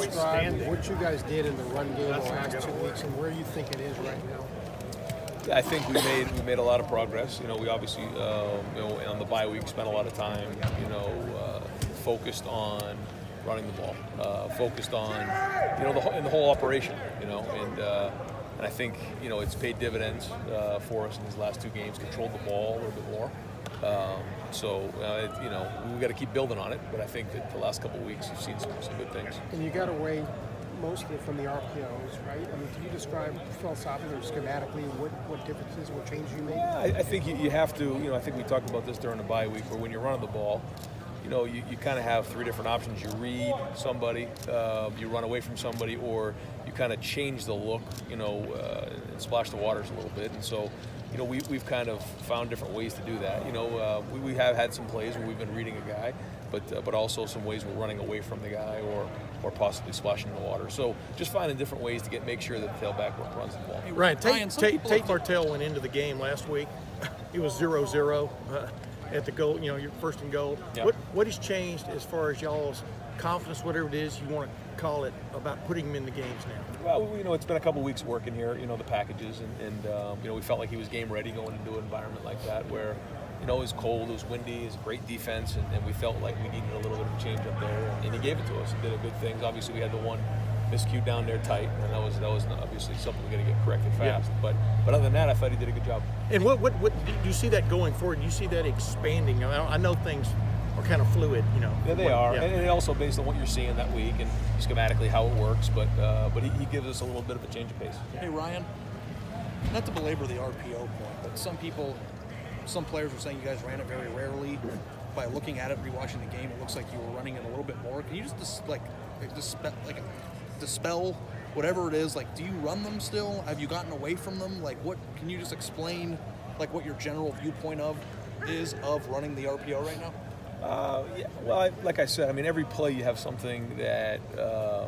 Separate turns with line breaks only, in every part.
describe what you guys did in the run game the last 2 weeks and where you think it is right now?
I think we made a lot of progress. You know, we obviously, on the bye week spent a lot of time, focused on running the ball, focused on, in the whole operation, and I think, it's paid dividends for us in these last 2 games. Controlled the ball a little bit more. We've got to keep building on it. But I think that the last couple of weeks you've seen some good things.
And you got away mostly from the RPOs, right? I mean, can you describe philosophically or schematically what differences, what changes you made?
Yeah, I think you have to. I think we talked about this during the bye week, where when you're running the ball, you kind of have 3 different options. You read somebody, you run away from somebody, or you kind of change the look, and splash the waters a little bit. And so, we've kind of found different ways to do that. We have had some plays where we've been reading a guy, but also some ways we're running away from the guy or possibly splashing the water. So just finding different ways to make sure that the tailback runs the ball.
Ryan, Tate Martell went into the game last week. It was 0-0 at the goal. Your first and goal.
Yep.
What has changed as far as y'all's confidence, whatever it is you want to call it, about putting him in the games now?
Well, it's been a couple weeks working here. The packages, and we felt like he was game ready going into an environment like that where. It was cold, it was windy, it was a great defense, and we felt like we needed a little bit of a change up there, and he gave it to us. He did a good things. Obviously, we had the one miscue down there tight, and that was obviously something we got to get corrected fast. Yeah. But other than that, I thought he did a good job.
And what do you see that going forward? Do you see that expanding? I know things are kind of fluid,
Yeah, they are, yeah. And also based on what you're seeing that week and schematically how it works. But he gives us a little bit of a change of pace.
Hey Ryan, not to belabor the RPO point, but some players were saying you guys ran it very rarely. By looking at it, rewatching the game, it looks like you were running it a little bit more. Can you just dispel whatever it is? Like, do you run them still? Have you gotten away from them? Like, what? Can you just explain like what your general viewpoint is of running the RPO right now?
Yeah. Well, like I said, I mean, every play you have something that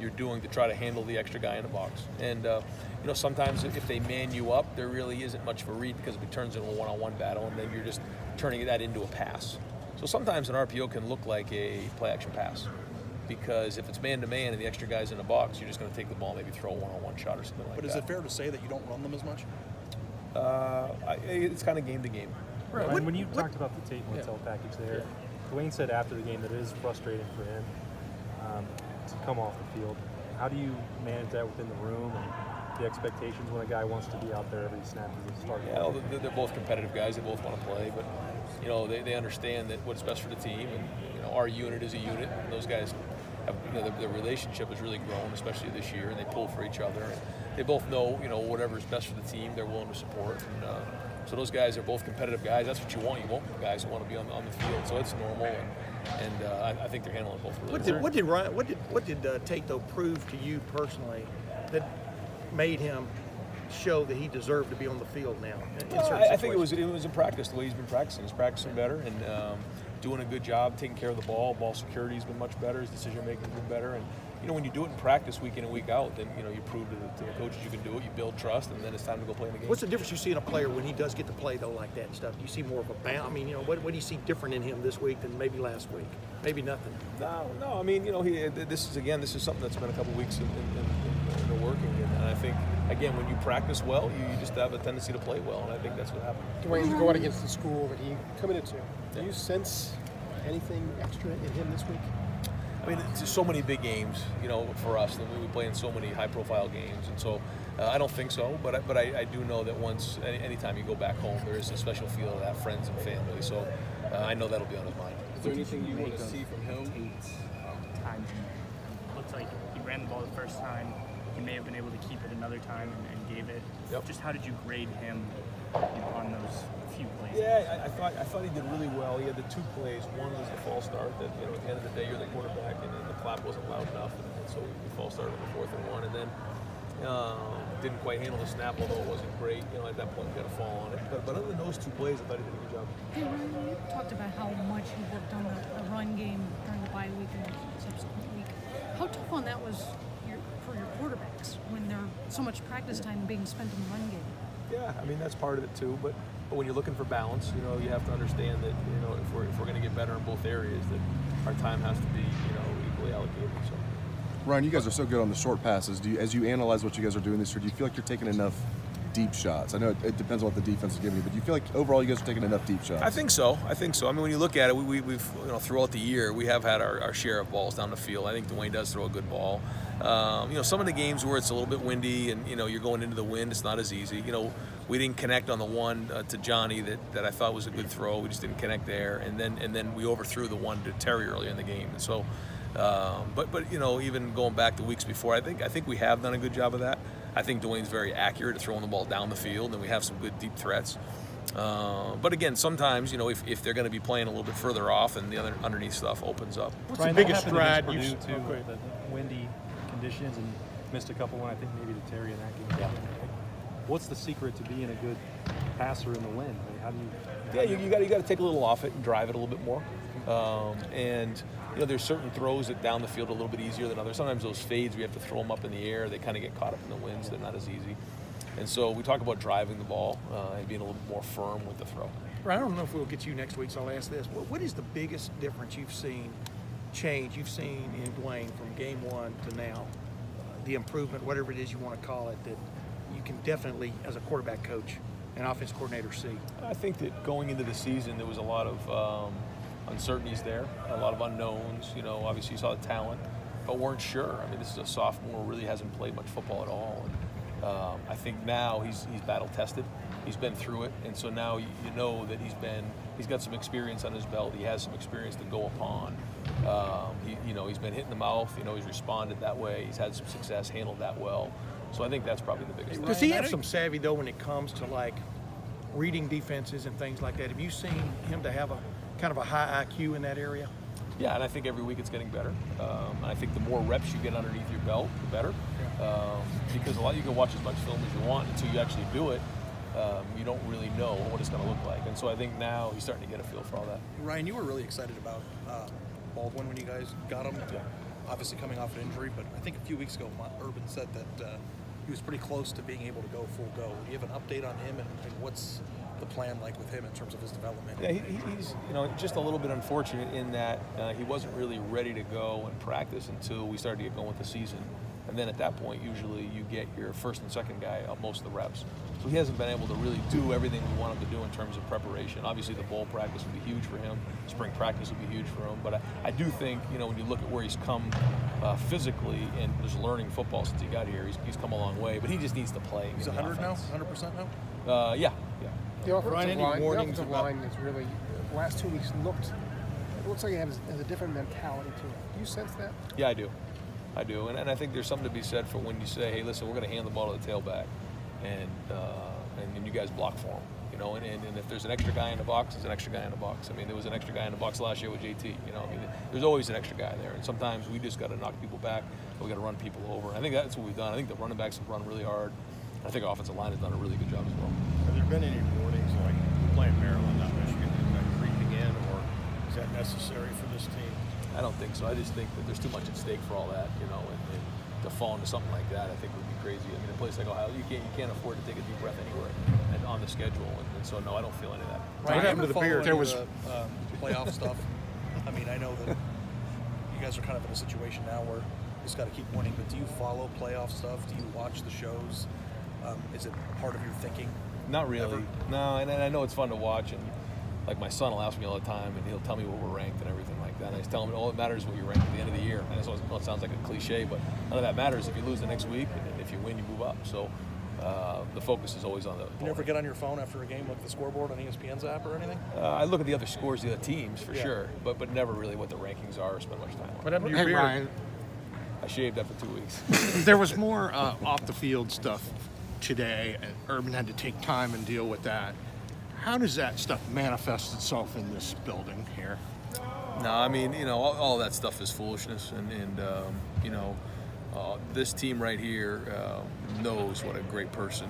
you're doing to try to handle the extra guy in the box, and sometimes if they man you up, there really isn't much of a read because it turns into a one-on-one battle, and then you're just turning that into a pass. So sometimes an RPO can look like a play-action pass because if it's man-to-man and the extra guy's in the box, you're just going to take the ball, maybe throw a one-on-one shot or something like that.
But is it fair to say that you don't run them as much?
It's kind of game to game.
Right. When you talked about the Tate Martell package there, Dwayne said after the game that it is frustrating for him to come off the field. How do you manage that within the room and the expectations when a guy wants to be out there every snap as a starter?
Yeah, well, they're both competitive guys. They both want to play, but they understand that what's best for the team, and our unit is a unit. And those guys have, their relationship has really grown, especially this year, and they pull for each other. And they both know, whatever's best for the team, they're willing to support. And, so those guys are both competitive guys. That's what you want. You want guys who want to be on the field. So it's normal, and I think they're handling both really well.
What did Tate though prove to you personally that made him show that he deserved to be on the field now?
I think it was in practice, the way he's been practicing. He's practicing better and doing a good job taking care of the ball. Ball security has been much better. His decision making has been better. And when you do it in practice week in and week out, then you prove to the coaches you can do it. You build trust, and then it's time to go play in the game.
What's the difference you see in a player when he does get to play though like that and stuff? Do you see more of a bounce? I mean, what do you see different in him this week than maybe last week? Maybe nothing.
No. I mean, this is something that's been a couple weeks in the working, and I think again when you practice well, you just have a tendency to play well, and I think that's what happened.
Dwayne, you go out against the school that he committed to. Do you sense anything extra in him this week?
I mean, it's so many big games, for us. We play in so many high-profile games, and so I don't think so. But I do know that anytime you go back home, there is a special feel to have friends and family. So I know that'll be on his mind.
Is there anything you want to see from him?
Times looks like he ran the ball the first time. He may have been able to keep it another time and gave it.
Yep.
Just how did you grade him on those few plays?
Yeah, I thought he did really well. He had the 2 plays. One was the false start that at the end of the day you're the quarterback, and then the clap wasn't loud enough, and so we false started on the 4th and 1, and then didn't quite handle the snap, although it wasn't great. At that point we got to fall on it. But other than those 2 plays, I thought he did a good job.
Hey, Ryan, you talked about how much he worked on the run game during the bye week and the subsequent week. How tough on that was for your quarterbacks when there's so much practice time being spent in the run game?
Yeah, I mean that's part of it too. But when you're looking for balance, you have to understand that if we're going to get better in both areas, that our time has to be equally allocated. So.
Ryan, you guys are so good on the short passes. As you analyze what you guys are doing this year, do you feel like you're taking enough deep shots? I know it depends on what the defense is giving you, but do you feel like overall you guys are taking enough deep shots?
I think so. I mean, when you look at it, we've throughout the year we have had our share of balls down the field. I think Dwayne does throw a good ball. Some of the games where it's a little bit windy and you're going into the wind, it's not as easy. We didn't connect on the one to Johnny that I thought was a good throw. We just didn't connect there, and then we overthrew the one to Terry early in the game. And so, but even going back to weeks before, I think we have done a good job of that. I think Dwayne's very accurate at throwing the ball down the field, and we have some good deep threats. But again, sometimes if they're going to be playing a little bit further off, and the other underneath stuff opens up.
What's the biggest stride you've seen? The windy conditions and missed a couple. I think maybe to Terry in that game. Yeah. What's the secret to being a good passer in the wind? I mean, how do you?
Yeah, you got to take a little off it and drive it a little bit more. And there's certain throws that down the field are a little bit easier than others. Sometimes those fades, we have to throw them up in the air. They kind of get caught up in the winds. They're not as easy. And so we talk about driving the ball and being a little bit more firm with the throw.
I don't know if we'll get you next week, so I'll ask this. What is the biggest difference you've seen in Dwayne from game one to now? The improvement, whatever it is you want to call it, that you can definitely, as a quarterback coach and offense coordinator, see?
I think that going into the season, there was a lot of uncertainties there, a lot of unknowns. Obviously you saw the talent, but weren't sure. I mean, this is a sophomore, really hasn't played much football at all. And I think now he's battle tested. He's been through it, and so now you know that he's got some experience on his belt. He has some experience to go upon. He's been hit in the mouth. He's responded that way. He's had some success, handled that well. So I think that's probably the biggest thing.
Does he have some savvy though when it comes to like reading defenses and things like that? Have you seen him to have a kind of a high IQ in that area?
Yeah, and I think every week it's getting better. And I think the more reps you get underneath your belt, the better. Because you can watch as much film as you want until you actually do it. You don't really know what it's going to look like. And so I think now he's starting to get a feel for all that.
Ryan, you were really excited about Baldwin when you guys got him.
Yeah.
Obviously coming off an injury, but I think a few weeks ago Urban said that he was pretty close to being able to go full go. Do you have an update on him and what's the plan like with him in terms of his development?
Yeah, he's just a little bit unfortunate in that he wasn't really ready to go and practice until we started to get going with the season. And then at that point, usually you get your first and second guy up most of the reps. So he hasn't been able to really do everything we want him to do in terms of preparation. Obviously, the bowl practice will be huge for him. Spring practice will be huge for him. But I do think, when you look at where he's come physically and just learning football since he got here, he's come a long way. But he just needs to play.
He's 100 now? 100%
now? Yeah.
The offensive line is really, the last 2 weeks it looks like it has a different mentality to it. Do you sense that?
Yeah, I do. And I think there's something to be said for when you say, hey, listen, we're going to hand the ball to the tailback, and you guys block for him. And if there's an extra guy in the box, there's an extra guy in the box. I mean, there was an extra guy in the box last year with JT. There's always an extra guy there, and sometimes we just got to knock people back, or we got to run people over. I think that's what we've done. I think the running backs have run really hard. I think our offensive line has done a really good job as well.
Have there been any warnings, like playing Maryland, not Michigan, is that creeping in, or is that necessary for this team?
I don't think so. I just think that there's too much at stake for all that, and to fall into something like that, I think would be crazy. I mean, a place like Ohio, you can't afford to take a deep breath anywhere, and on the schedule, and so no, I don't feel any of that.
What happened to the Bears? There was playoff stuff. I mean, I know that you guys are kind of in a situation now where you just got to keep winning. But do you follow playoff stuff? Do you watch the shows? Is it part of your thinking?
Not really.
Ever?
No, and I know it's fun to watch, and like my son will ask me all the time, and he'll tell me what we're ranked and everything like that. And I just tell him all that matters is what you're ranked at the end of the year. And it sounds like a cliche, but none of that matters if you lose the next week, and if you win, you move up. So the focus is always on the.
You never get on your phone after a game, look at the scoreboard on ESPN's app or anything?
I look at the other scores, the other teams for sure, but never really what the rankings are or spend much time on.
What happened to your beard?
Ryan,
I shaved after 2 weeks.
there was more off the field stuff today, and Urban had to take time and deal with that. How does that stuff manifest itself in this building here?
No, I mean, all that stuff is foolishness, and this team right here knows what a great person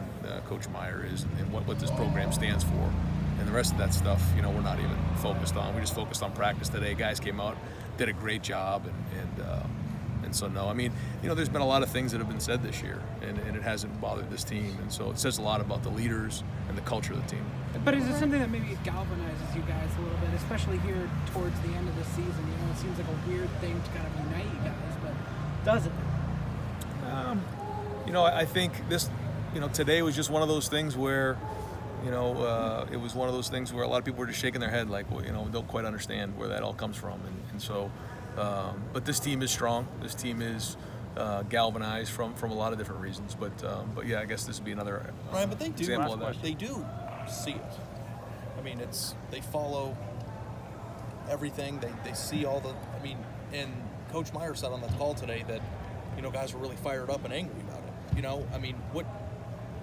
Coach Meyer is, and what this program stands for. And the rest of that stuff, we're not even focused on. We just focused on practice today. Guys came out, did a great job, and so no, I mean, there's been a lot of things that have been said this year, and it hasn't bothered this team, and so it says a lot about the leaders and the culture of the team.
But is it something that maybe galvanizes you guys a little bit, especially here towards the end of the season? It seems like a weird thing to kind of unite you guys, but does it?
You know, I think this, you know, today was just one of those things where, you know, it was one of those things where a lot of people were just shaking their head like, well, you know, don't quite understand where that all comes from. And so, but this team is strong. This team is galvanized from a lot of different reasons. But yeah, I guess this would be another
Ryan, but they do,
example of that.
They do see it. I mean, they follow everything. They see all the, I mean, and Coach Meyer said on the call today that, you know, guys were really fired up and angry about it. You know, I mean, what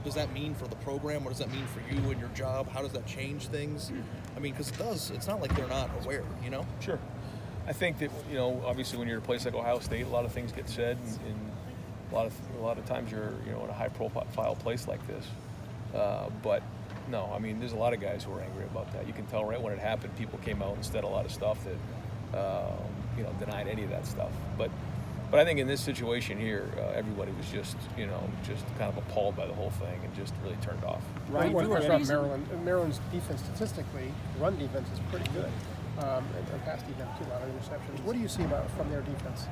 does that mean for the program? What does that mean for you and your job? How does that change things? I mean, because it does. It's not like they're not aware, you know?
Sure. I think that, you know, obviously when you're at a place like Ohio State, a lot of things get said, and a lot of times you're, you know, in a high-profile place like this. But no, I mean, there's a lot of guys who are angry about that. You can tell right when it happened, people came out and said a lot of stuff that, you know, denied any of that stuff. But I think in this situation here, everybody was just, you know, just kind of appalled by the whole thing and just really turned off.
Right. One question about Maryland. Maryland's defense statistically, run defense is pretty good. And pass defense too, a lot of interceptions. What do you see from their defense?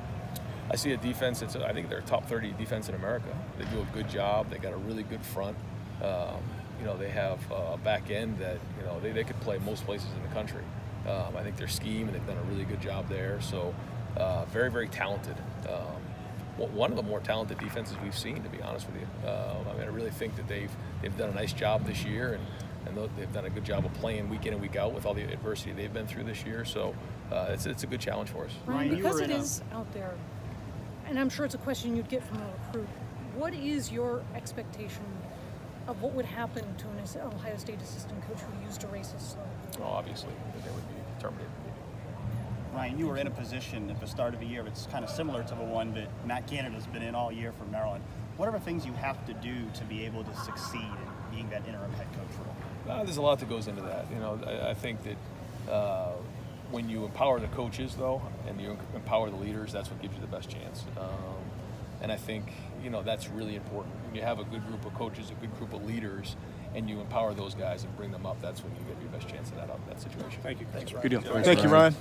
I see a defense that's, I think they're top 30 defense in America. They do a good job. They got a really good front. You know, they have a back end that, you know, they could play most places in the country. I think their scheme, and they've done a really good job there. So very, very talented. One of the more talented defenses we've seen, to be honest with you. I mean, I really think that they've done a nice job this year, and they've done a good job of playing week in and week out with all the adversity they've been through this year. So it's a good challenge for us.
Ryan, because it is out there, and I'm sure it's a question you'd get from a recruit, what is your expectation of what would happen to an Ohio State assistant coach who used a racist slur?
Well, obviously, that they would be terminated.
Ryan, you were in a position at the start of the year that's kind of similar to the one that Matt Canada's been in all year for Maryland. What are the things you have to do to be able to succeed in being that interim head coach role?
There's a lot that goes into that. You know, I think that when you empower the coaches, though, and you empower the leaders, that's what gives you the best chance. And I think, you know, that's really important. When you have a good group of coaches, a good group of leaders, and you empower those guys and bring them up, that's when you get your best chance in that situation.
Thank you.
Thanks, Ryan.
Good deal.
Thank you, Ryan.